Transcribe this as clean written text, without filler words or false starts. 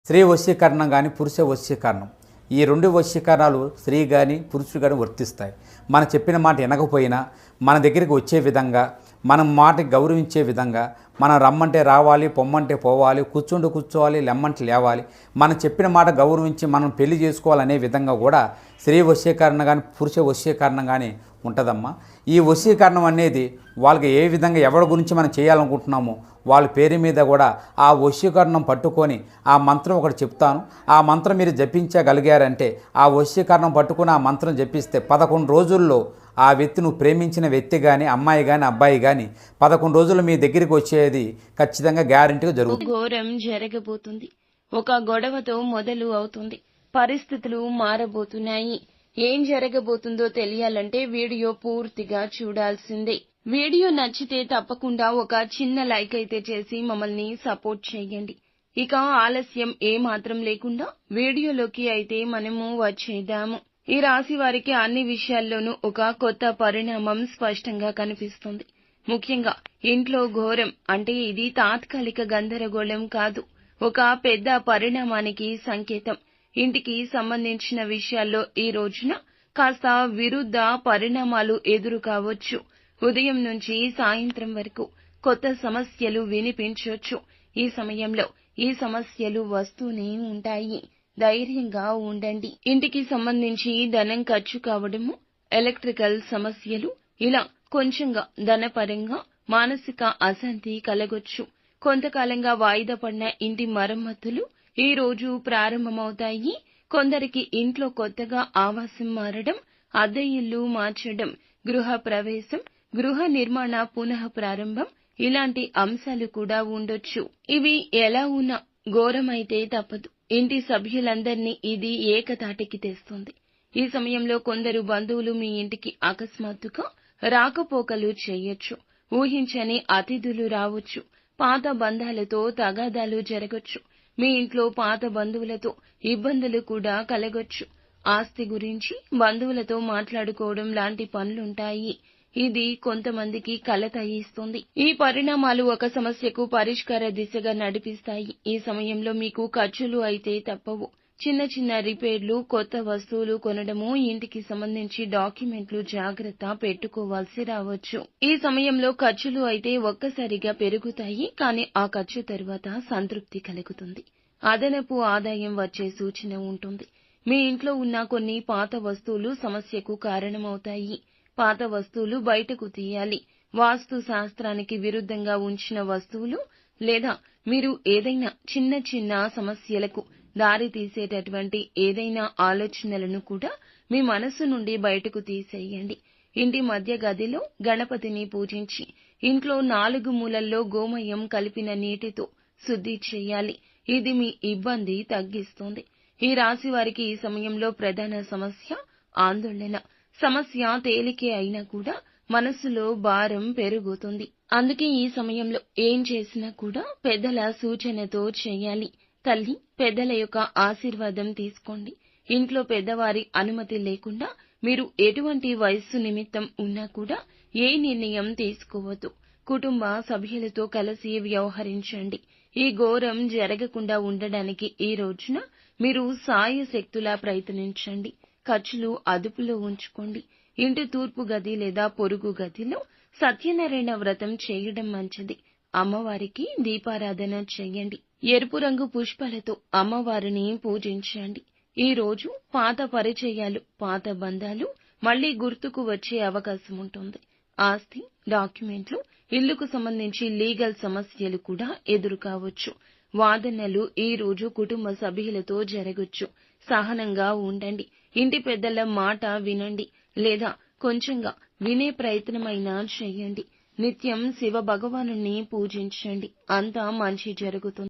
స్త్రీ వశీకరణం కానీ పురుష వశీకరణం, ఈ రెండు వశీకరణాలు స్త్రీ కానీ పురుషుడు కానీ వర్తిస్తాయి. మనం చెప్పిన మాట వినకపోయినా మన దగ్గరికి వచ్చే విధంగా, మనం మాటకి గౌరవించే విధంగా, మనం రమ్మంటే రావాలి, పొమ్మంటే పోవాలి, కూర్చుంటూ కూర్చోవాలి, లెమ్మంటే లేవాలి, మనం చెప్పిన మాట గౌరవించి మనం పెళ్లి చేసుకోవాలనే విధంగా కూడా స్త్రీ వశీకరణ కానీ పురుష వశీకరణం కానీ ఉంటుందమ్మా. ఈ వశీకరణం అనేది వాళ్ళకి ఏ విధంగా ఎవరి గురించి మనం చేయాలనుకుంటున్నామో వాళ్ళ పేరు మీద కూడా ఆ వశీకరణం పట్టుకొని ఆ మంత్రం ఒకటి చెప్తాను. ఆ మంత్రం మీరు జపించగలిగారంటే, ఆ వశీకరణం పట్టుకొని ఆ మంత్రం జపిస్తే 11 రోజుల్లో ఆ వ్యక్తి, నువ్వు ప్రేమించిన వ్యక్తి కానీ, అమ్మాయి కానీ, అబ్బాయి కానీ 11 రోజులు మీ దగ్గరికి వచ్చేది ఖచ్చితంగా గ్యారెంటీగా జరుగుతుంది. ఘోరం జరగబోతుంది. ఒక గొడవతో మొదలు అవుతుంది. పరిస్థితులు మారబోతున్నాయి. ఏం జరగబోతుందో తెలియాలంటే వీడియో పూర్తిగా చూడాల్సిందే. వీడియో నచ్చితే తప్పకుండా ఒక చిన్న లైక్ అయితే చేసి మమ్మల్ని సపోర్ట్ చేయండి. ఇక ఆలస్యం ఏమాత్రం లేకుండా వీడియోలోకి అయితే మనము వచ్చేద్దాము. ఈ రాశి వారికి అన్ని విషయాల్లోనూ ఒక కొత్త పరిణామం స్పష్టంగా కనిపిస్తుంది. ముఖ్యంగా ఇంట్లో ఘోరం అంటే ఇది తాత్కాలిక గందరగోళం కాదు, ఒక పెద్ద పరిణామానికి సంకేతం. ఇంటికి సంబంధించిన విషయాల్లో ఈ రోజున కాస్త విరుద్ధ పరిణామాలు ఎదురు కావచ్చు. ఉదయం నుంచి సాయంత్రం వరకు కొత్త సమస్యలు వినిపించవచ్చు. ఈ సమయంలో ఈ సమస్యలు వస్తూనే ఉంటాయి. ధైర్యంగా ఉండండి. ఇంటికి సంబంధించి ధనం ఖర్చు కావడము, ఎలక్ట్రికల్ సమస్యలు, ఇలా కొంచెంగా ధనపరంగా మానసిక అశాంతి కలగొచ్చు. కొంతకాలంగా వాయిదా పడిన ఇంటి మరమ్మతులు ఈ రోజు ప్రారంభమవుతాయి. కొందరికి ఇంట్లో కొత్తగా ఆవాసం మారడం, అద్దె ఇల్లు మార్చడం, గృహ ప్రవేశం, గృహ నిర్మాణ పునః ప్రారంభం, ఇలాంటి అంశాలు కూడా ఉండొచ్చు. ఇవి ఎలా ఉన్నా ఘోరమైతే తప్పదు. ఇంటి సభ్యులందరినీ ఇది ఏకతాటికి తెస్తుంది. ఈ సమయంలో కొందరు బంధువులు మీ ఇంటికి అకస్మాత్తుగా రాకపోకలు చేయొచ్చు. ఊహించని అతిథులు రావచ్చు. పాత బంధాలతో తగాదాలు జరగొచ్చు. మీ ఇంట్లో పాత బంధువులతో ఇబ్బందులు కూడా కలగొచ్చు. ఆస్తి గురించి బంధువులతో మాట్లాడుకోవడం లాంటి పనులుంటాయి. ఇది కొంతమందికి కలత ఇస్తుంది. ఈ పరిణామాలు ఒక సమస్యకు పరిష్కార దిశగా నడిపిస్తాయి. ఈ సమయంలో మీకు ఖర్చులు అయితే తప్పవు. చిన్న చిన్న రిపేర్లు, కొత్త వస్తువులు కొనడము, ఇంటికి సంబంధించి డాక్యుమెంట్లు జాగ్రత్త పెట్టుకోవాల్సి రావచ్చు. ఈ సమయంలో ఖర్చులు అయితే ఒక్కసారిగా పెరుగుతాయి, కానీ ఆ ఖర్చు తరువాత సంతృప్తి కలుగుతుంది. అదనపు ఆదాయం వచ్చే సూచన ఉంటుంది. మీ ఇంట్లో ఉన్న కొన్ని పాత వస్తువులు సమస్యకు కారణమవుతాయి. పాత వస్తువులు బయటకు తీయాలి. వాస్తు శాస్త్రానికి విరుద్ధంగా ఉంచిన వస్తువులు లేదా మీరు ఏదైనా చిన్న చిన్న సమస్యలకు దారి తీసేటటువంటి ఏదైనా ఆలోచనలను కూడా మీ మనసు నుండి బయటకు తీసేయండి. ఇంటి మధ్య గదిలో గణపతిని పూజించి ఇంట్లో 4 మూలల్లో గోమయం కలిపిన నీటితో శుద్ధి చేయాలి. ఇది మీ ఇబ్బంది తగ్గిస్తుంది. ఈ రాశి వారికి ఈ సమయంలో ప్రధాన సమస్య ఆందోళన. సమస్య తేలికే అయినా కూడా మనసులో భారం పెరుగుతుంది. అందుకే ఈ సమయంలో ఏం చేసినా కూడా పెద్దల సూచనతో చేయాలి. తల్లి, పెద్దల యొక్క ఆశీర్వాదం తీసుకోండి. ఇంట్లో పెద్దవారి అనుమతి లేకుండా మీరు ఎటువంటి వయస్సు నిమిత్తం ఉన్నా కూడా ఏ నిర్ణయం తీసుకోవద్దు. కుటుంబ సభ్యులతో కలిసి వ్యవహరించండి. ఈ ఘోరం జరగకుండా ఉండడానికి ఈ రోజున మీరు సాయశక్తులా ప్రయత్నించండి. ఖర్చులు అదుపులో ఉంచుకోండి. ఇంటి తూర్పు గది లేదా పొరుగు గదిలో సత్యనారాయణ వ్రతం చేయడం మంచిది. అమ్మవారికి దీపారాధన చేయండి. ఎరుపు రంగు పుష్పాలతో అమ్మవారిని పూజించండి. ఈ రోజు పాత పరిచయాలు, పాత బంధాలు మళ్లీ గుర్తుకు వచ్చే అవకాశం ఉంటుంది. ఆస్తి, డాక్యుమెంట్లు, ఇల్లుకు సంబంధించి లీగల్ సమస్యలు కూడా ఎదురు కావచ్చు. వాదనలు ఈ రోజు కుటుంబ సభ్యులతో జరగొచ్చు. సహనంగా ఉండండి. ఇంటి పెద్దల మాట వినండి, లేదా కొంచెంగా వినే ప్రయత్నమైనా చేయండి. నిత్యం శివ భగవానుని పూజించండి. అంతా మంచి జరుగుతుంది.